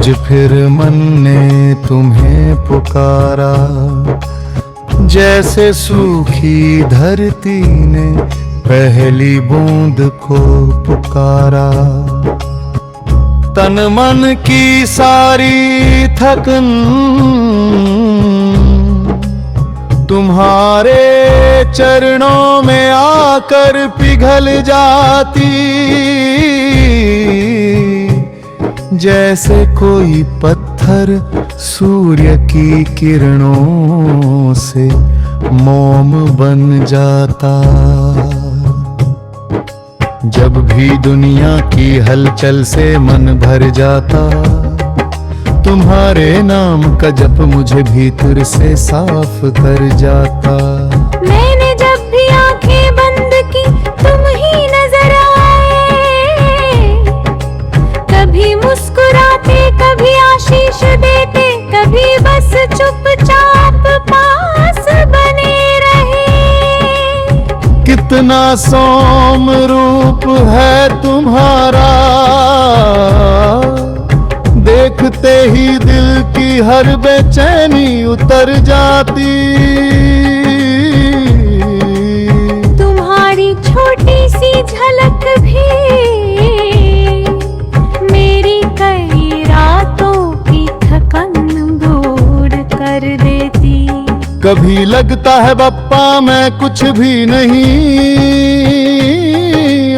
आज फिर मन ने तुम्हें पुकारा, जैसे सूखी धरती ने पहली बूंद को पुकारा। तन मन की सारी थकन तुम्हारे चरणों में आकर पिघल जाती, जैसे कोई पत्थर सूर्य की किरणों से मोम बन जाता। जब भी दुनिया की हलचल से मन भर जाता, तुम्हारे नाम का जप मुझे भीतर से साफ कर जाता। मैंने जब भी आंखें बंद की तुम ही नजर आए, कभी मुस्कुराते कभी आशीष देते, कभी बस चुपचाप पास बने रहे। कितना सौम रूप है तुम्हारा, देखते ही दिल की हर बेचैनी उतर जाती। तुम्हारी छोटी सी झलक भी मेरी कई रातों की थकन दूर कर देती। कभी लगता है बप्पा मैं कुछ भी नहीं,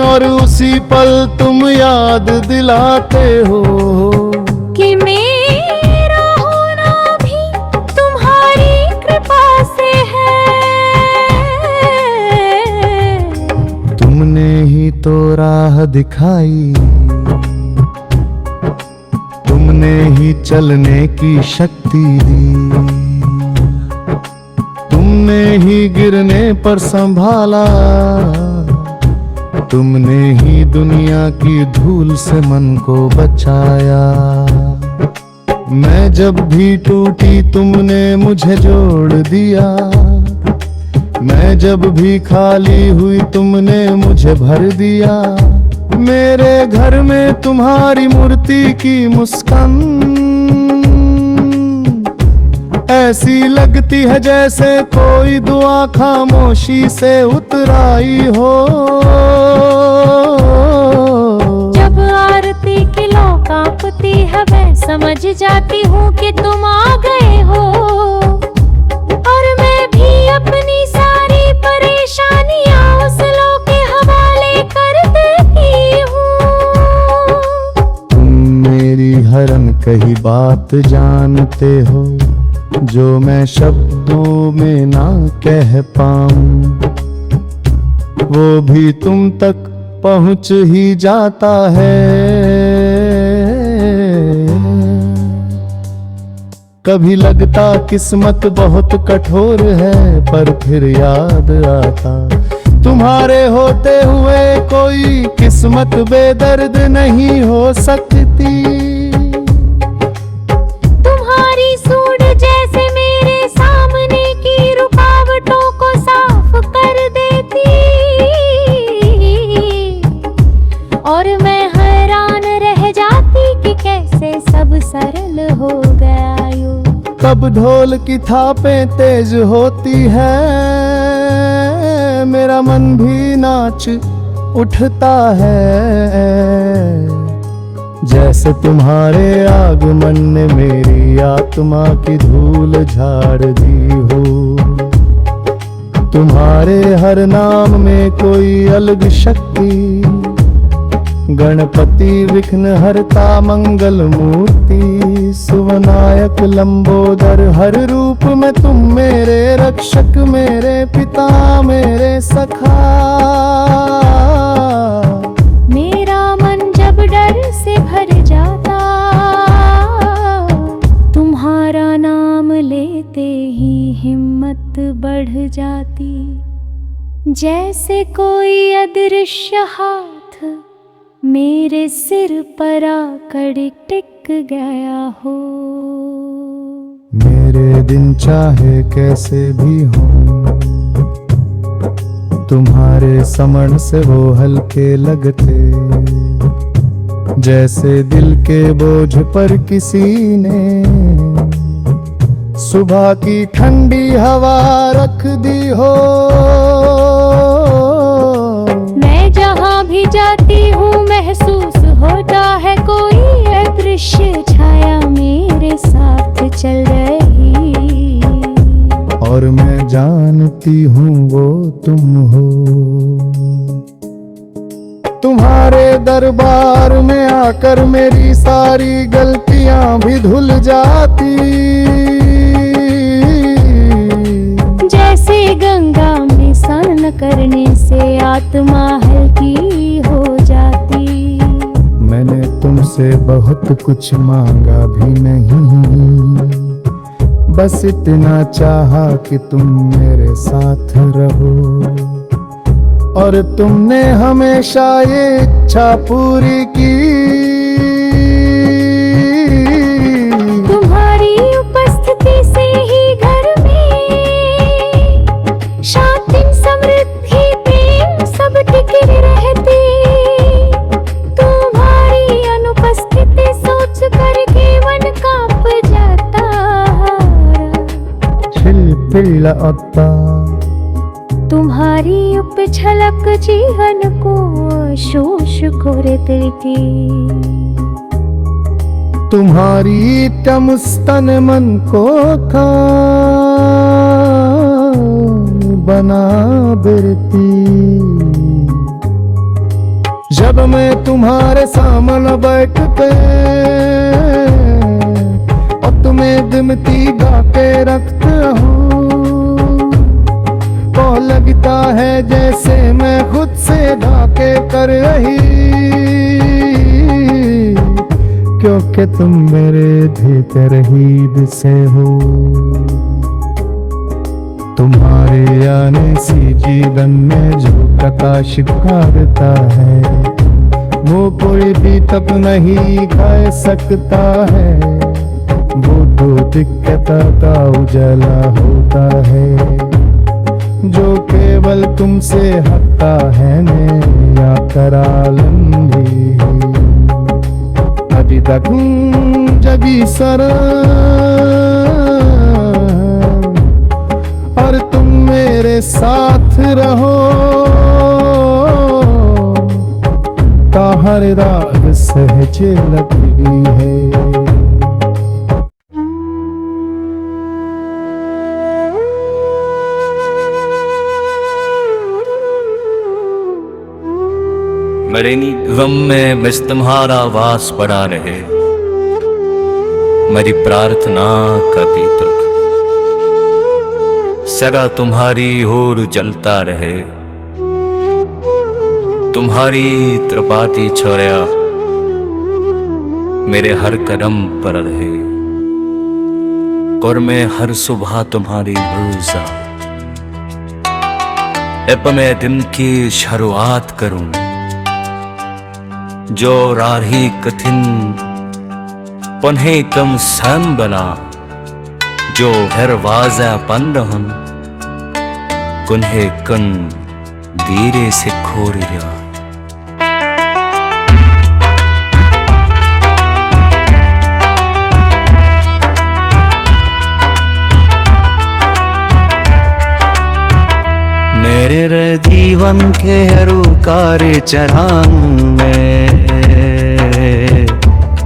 और उसी पल तुम याद दिलाते हो कि मेरा होना भी तुम्हारी कृपा से है। तुमने ही तो राह दिखाई, तुमने ही चलने की शक्ति दी, तुमने ही गिरने पर संभाला, तुमने ही दुनिया की धूल से मन को बचाया। मैं जब भी टूटी तुमने मुझे जोड़ दिया, मैं जब भी खाली हुई तुमने मुझे भर दिया। मेरे घर में तुम्हारी मूर्ति की मुस्कान ऐसी लगती है जैसे कोई दुआ खामोशी से उतराई हो। जब आरती की लो कांपती है मैं समझ जाती हूँ कि तुम आ गए हो, और मैं भी अपनी सारी परेशानियाँ उस लो के हवाले कर देती हूँ। तुम मेरी हर अनकही बात जानते हो, जो मैं शब्दों में ना कह पाऊं, वो भी तुम तक पहुंच ही जाता है। कभी लगता किस्मत बहुत कठोर है, पर फिर याद आता तुम्हारे होते हुए कोई किस्मत बेदर्द नहीं हो सकती। तुम्हारी सूंड जैसे मेरे सामने की रुकावटों को साफ कर देती, और मैं हैरान रह जाती कि कैसे सब सरल हो गया यूं। तब ढोल की थापें तेज होती है, मेरा मन भी नाच उठता है, जैसे तुम्हारे आगमन ने मेरी आत्मा की धूल झाड़ दी हो। तुम्हारे हर नाम में कोई अलग शक्ति, गणपति विघ्न हरता मंगल मूर्ति, सुवनायक लंबोदर हर रूप में तुम मेरे रक्षक, मेरे पिता, मेरे सखा। मेरा मन जब डर से भर जाता, तुम्हारा नाम लेते ही हिम्मत बढ़ जाती, जैसे कोई अदृश्य हाथ मेरे सिर पर आकर टिक गया हो। मेरे दिन चाहे कैसे भी हों, तुम्हारे समण से वो हल्के लगते, जैसे दिल के बोझ पर किसी ने सुबह की ठंडी हवा रख दी हो। मैं जहाँ भी जाती हूँ महसूस होता है कोई अदृश्य छाया मेरे साथ चल रही, और मैं जानती हूँ वो तुम हो। तुम्हारे दरबार में आकर मेरी सारी गलतियां भी धुल जाती, जैसे गंगा में स्नान करने से आत्मा हल्की हो जाती। मैंने तुमसे बहुत कुछ मांगा भी नहीं, बस इतना चाहा कि तुम मेरे साथ रहो, और तुमने हमेशा ये इच्छा पूरी की। तुम्हारी उपस्थिति से ही घर में शांति समृद्धि प्रेम सब टिके रहते। तुम्हारी अनुपस्थिति सोच कर मन कांप जाता। छिल आता तुम्हारी उपझलक जीवन को शोष कर देती। तुम्हारी तमुस्तन मन को खान बना देती। जब मैं तुम्हारे सामने बैठते और तुम्हें दिमती गा के रखता हूँ, तो लगता है जैसे मैं खुद से धोखे कर रही, क्योंकि तुम मेरे भीतर ही से हो। तुम्हारे आने से जीवन में जो प्रकाश करता है, वो कोई भी तक नहीं खा सकता है। वो दो दिक्कत का उजाला होता है, जो केवल तुमसे हटता है मेरा करालन भी। अभी तक जगी सर और तुम मेरे साथ रहो, का हर राग सहज लगती है। मेरे गम में बस तुम्हारा वास पड़ा रहे, मेरी प्रार्थना कभी तक सदा तुम्हारी ओर जलता रहे। तुम्हारी त्रिपाती छोड़या मेरे हर कदम पर रहे, और मैं हर सुबह तुम्हारी रोजा अब मैं दिन की शुरुआत करूं। जो राही कठिन पन्हे कम सन बना, जो हरवाजा पंडहन कुन्हे कन धीरे से खोर गया। मेरे जीवन के हरुकारे चरान में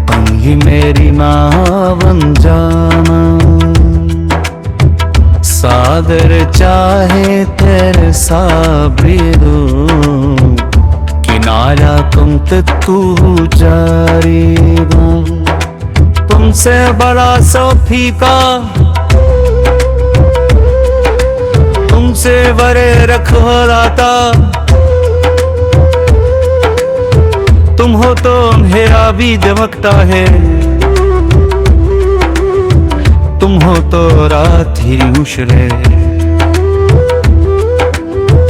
पंगी मेरी माँ बन जाना। सादर चाहे तेरे साबिरू किनारा तुम तू जारी दूं। तुमसे बड़ा सोफी का तुमसे बड़े रखवालाता, तुम हो तो अंधेरा भी चमकता है, तुम हो तो रात ही उशरे।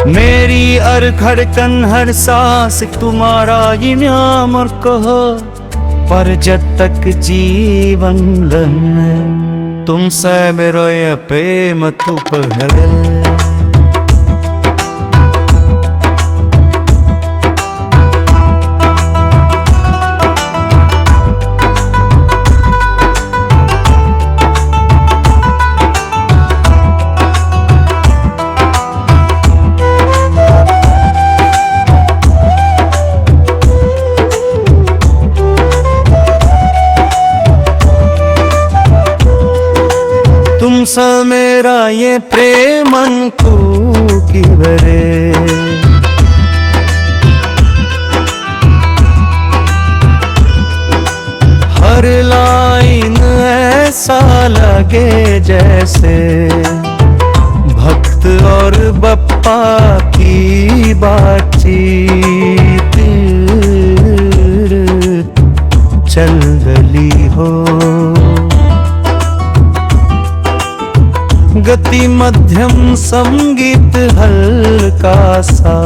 मेरी हर धड़कन हर सांस तुम्हारा इनाम और कहो, पर जब तक जीवन लगे तुमसे मेरो ये प्रेम तू पहले। स मेरा ये प्रेमंकु कीवरे हर लाइन ऐसा लगे जैसे भक्त और बप्पा की बातचीत चल गली हो। गति मध्यम संगीत हल्का सा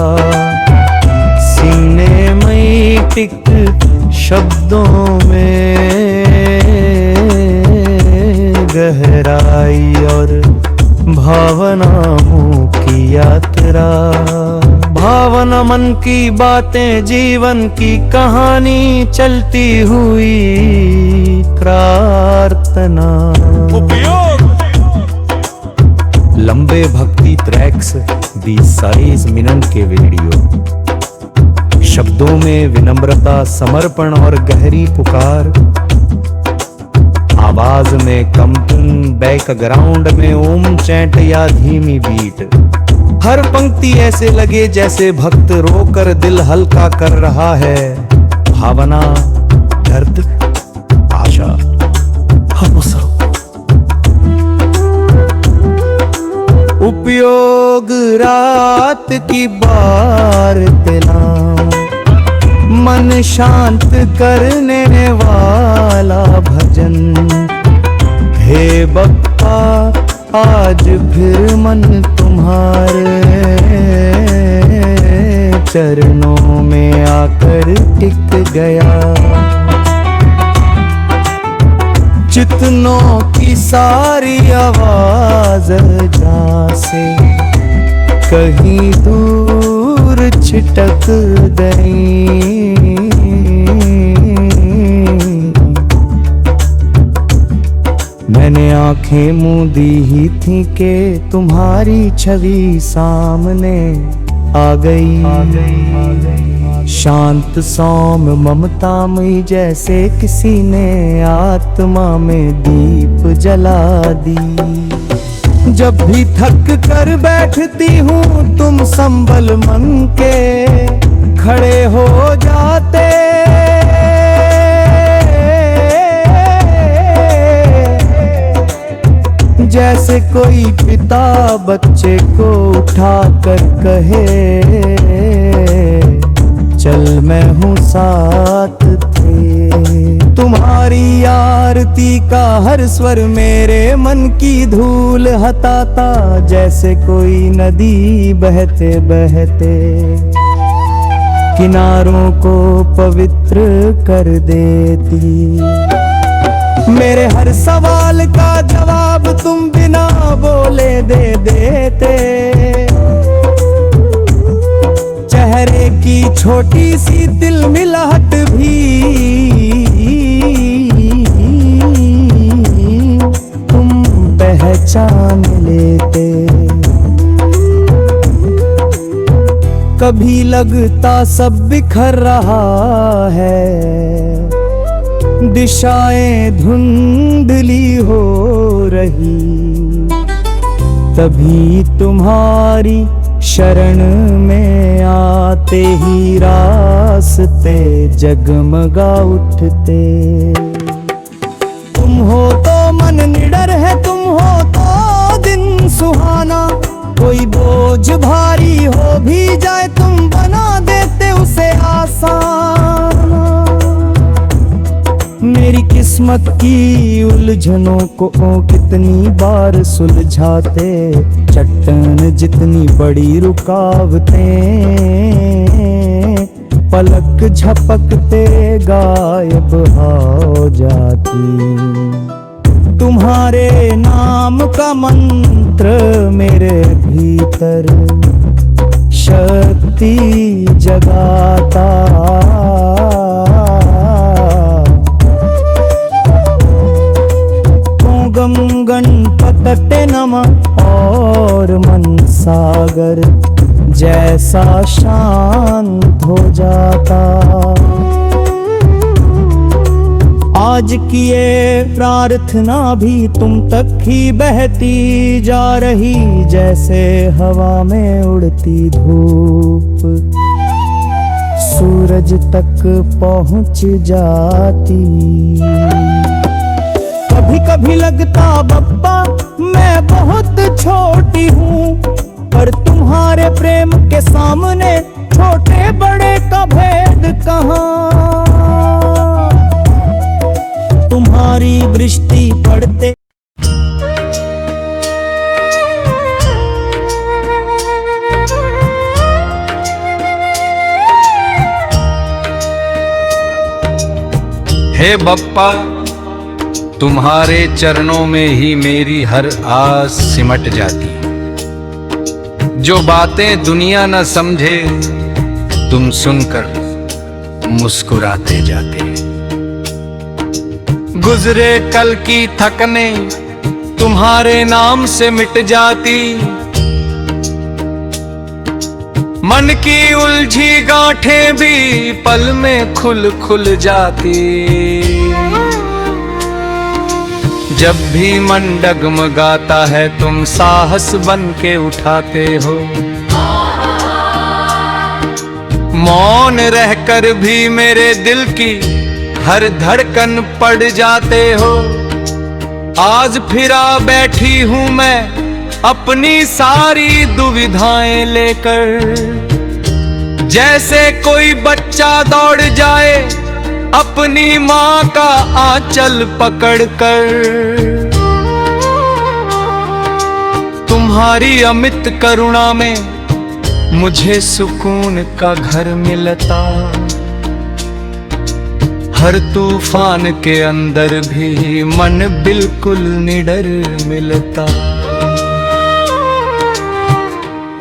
सीने में टिक शब्दों में गहराई और भावनाओं की यात्रा। भावना मन की बातें जीवन की कहानी चलती हुई प्रार्थना। लंबे भक्ति ट्रैक्स 20-22 मिनट के वीडियो, शब्दों में विनम्रता, समर्पण और गहरी पुकार, आवाज में कंपन, बैकग्राउंड में ओम चैंट या धीमी बीट। हर पंक्ति ऐसे लगे जैसे भक्त रोकर दिल हल्का कर रहा है। भावना, दर्द, आशा, हौसला। उपयोग रात की वार्ता, मन शांत करने वाला भजन। हे बप्पा आज फिर मन तुम्हारे चरणों में आकर टिक गया। चितनों की सारी आवाज जहाँ से कहीं दूर छिटक गई। मैंने आंखें मूंदी ही थी कि तुम्हारी छवि सामने आ गई। शांत सौम ममतामयी जैसे किसी ने आत्मा में दीप जला दी। जब भी थक कर बैठती हूँ तुम संभल मन के खड़े हो जाते। जैसे कोई पिता बच्चे को उठा कर कहे चल मैं हूँ साथ थे। तुम्हारी आरती का हर स्वर मेरे मन की धूल हटाता, जैसे कोई नदी बहते बहते किनारों को पवित्र कर देती। मेरे हर सवाल का जवाब तुम बिना बोले दे देते। चेहरे की छोटी सी दिल मिलाहट भी तुम पहचान लेते। कभी लगता सब बिखर रहा है, दिशाएं धुंधली हो रही। तभी तुम्हारी शरण में आते ही रास्ते जगमगा उठते। तुम हो तो मन निडर है, तुम हो तो दिन सुहाना। कोई बोझ भारी हो भी जाए तुम बना देते उसे आसान। मेरी किस्मत की उलझनों को कितनी बार सुलझाते। चट्टान जितनी बड़ी रुकावटें पलक झपकते गायब हो जाती। तुम्हारे नाम का मंत्र मेरे भीतर शक्ति जगाता। गम गणपतटे नमः और मन सागर जैसा शांत हो जाता। आज की ये प्रार्थना भी तुम तक ही बहती जा रही, जैसे हवा में उड़ती धूप सूरज तक पहुंच जाती। कभी कभी लगता बप्पा मैं बहुत छोटी हूँ, पर तुम्हारे प्रेम के सामने छोटे बड़े का भेद कहाँ। तुम्हारी दृष्टि पड़ते हे बप्पा, तुम्हारे चरणों में ही मेरी हर आस सिमट जाती। जो बातें दुनिया न समझे तुम सुनकर मुस्कुराते जाते। गुजरे कल की थकने तुम्हारे नाम से मिट जाती। मन की उलझी गांठें भी पल में खुल जाती। जब भी मन डगमगाता है तुम साहस बन के उठाते हो। मौन रहकर भी मेरे दिल की हर धड़कन पड़ जाते हो। आज फिरा बैठी हूं मैं अपनी सारी दुविधाएं लेकर, जैसे कोई बच्चा दौड़ जाए अपनी माँ का आंचल पकड़कर। तुम्हारी अमित करुणा में मुझे सुकून का घर मिलता। हर तूफान के अंदर भी मन बिल्कुल निडर मिलता।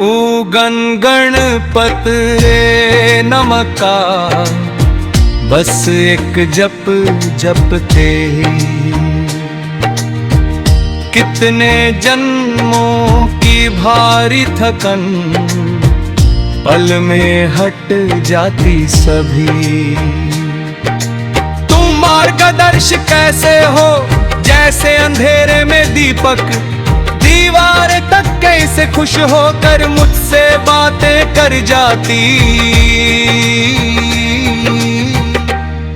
ओ गणपत रे नमका, बस एक जप जपते कितने जन्मों की भारी थकन पल में हट जाती सभी। तुम मार्गदर्श कैसे हो जैसे अंधेरे में दीपक, दीवार तक कैसे खुश होकर मुझसे बातें कर जाती।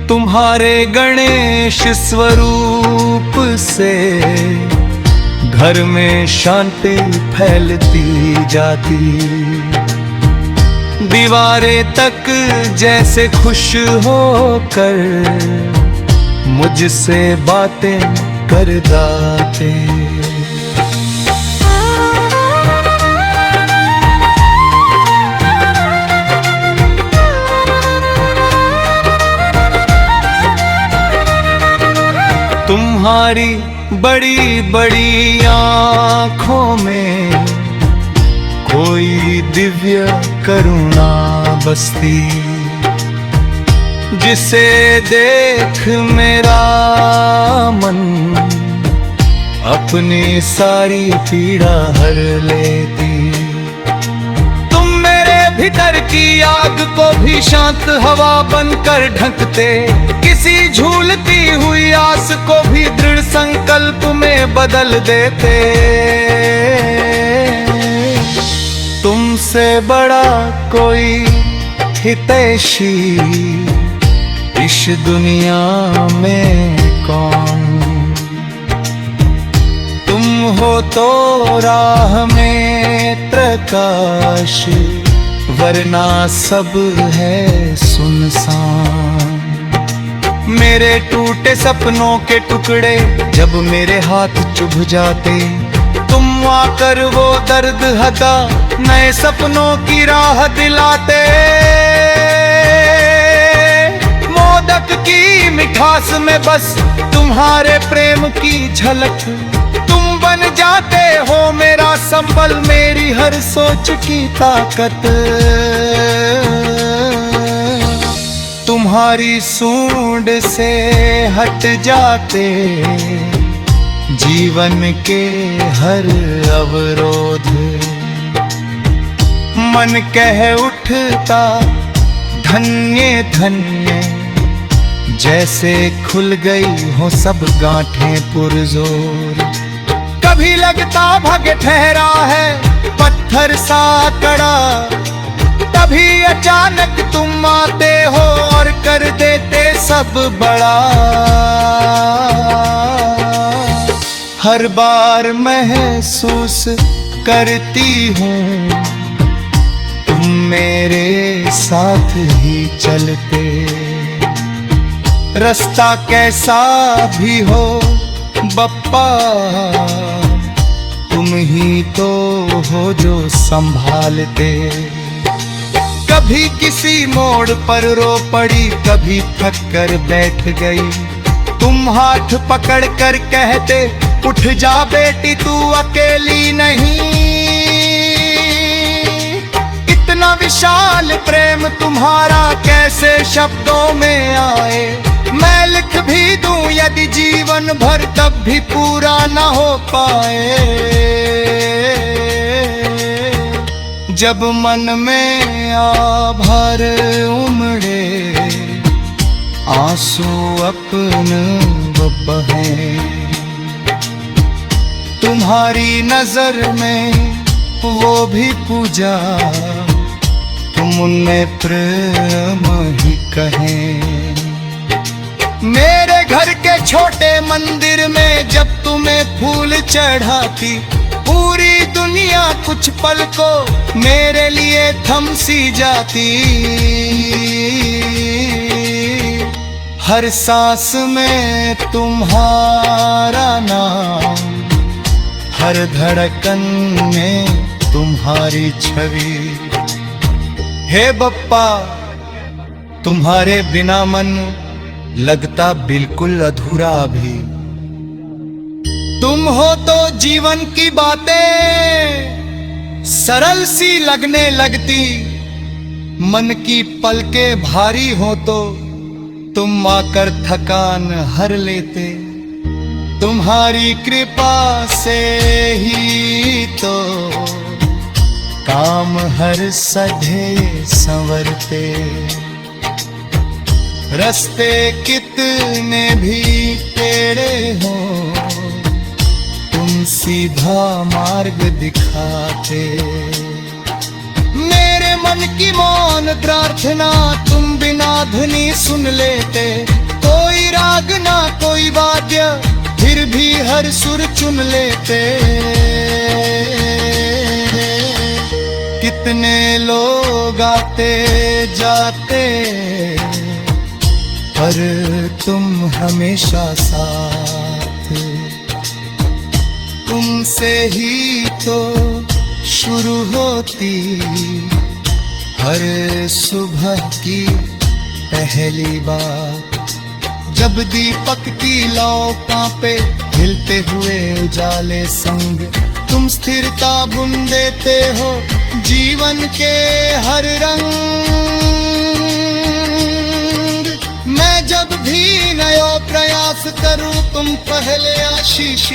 तुम्हारे गणेश स्वरूप से घर में शांति फैलती जाती। दीवारें तक जैसे खुश होकर मुझसे बातें कर जाते। तुम्हारी बड़ी बड़ी आँखों में कोई दिव्य करुणा बसती, जिसे देख मेरा मन अपनी सारी पीड़ा हर लेती। तुम मेरे भीतर की आग को भी शांत हवा बनकर ढकते, किसी झूलती हुई आस को भी दृढ़ संकल्प में बदल देते। तुमसे बड़ा कोई हितैषी इस दुनिया में कौन। तुम हो तो राह में प्रकाश, वरना सब है सुनसान। मेरे टूटे सपनों के टुकड़े जब मेरे हाथ चुभ जाते, तुम आकर वो दर्द हटा नए सपनों की राह दिलाते। मोदक की मिठास में बस तुम्हारे प्रेम की झलक, तुम बन जाते हो मेरा संबल, मेरी हर सोच की ताकत। तुम्हारी सूंड से हट जाते जीवन के हर अवरोध। मन कह उठता धन्य धन्य जैसे खुल गई हो सब गांठें पुरजोर। कभी लगता भाग्य ठहरा है पत्थर सा कड़ा, तभी अचानक तुम आते हो और कर देते सब बड़ा। हर बार महसूस करती हूँ तुम मेरे साथ ही चलते, रास्ता कैसा भी हो बप्पा तुम ही तो हो जो संभालते। कभी किसी मोड़ पर रो पड़ी, कभी थक कर बैठ गई, तुम हाथ पकड़ कर कहते उठ जा बेटी तू अकेली नहीं। इतना विशाल प्रेम तुम्हारा कैसे शब्दों में आए, मैं लिख भी दूं यदि जीवन भर तब भी पूरा ना हो पाए। जब मन में आभर उमड़े आंसू अपने बहे, तुम्हारी नजर में वो भी पूजा तुम उनमें प्रेम ही कहें। मेरे घर के छोटे मंदिर में जब तुम्हें फूल चढ़ाती, पूरी दुनिया कुछ पल को मेरे लिए थम सी जाती। हर सांस में तुम्हारा नाम, हर धड़कन में तुम्हारी छवि। हे बप्पा तुम्हारे बिना मन लगता बिल्कुल अधूरा भी। तुम हो तो जीवन की बातें सरल सी लगने लगती, मन की पलकें भारी हो तो तुम आकर थकान हर लेते। तुम्हारी कृपा से ही तो काम हर सधे संवरते। रास्ते कितने भी टेढ़े हो तुम सीधा मार्ग दिखाते। मेरे मन की मौन प्रार्थना तुम बिना ध्वनि सुन लेते। कोई राग ना कोई वाद्य फिर भी हर सुर चुन लेते। कितने लोग आते जाते पर तुम हमेशा साथ। तुमसे ही तो शुरू होती हर सुबह की पहली बात। जब दीपक की लौ कांपे हिलते हुए उजाले संग, तुम स्थिरता बुन देते हो जीवन के हर रंग। मैं जब भी नया प्रयास करूं तुम पहले आशीष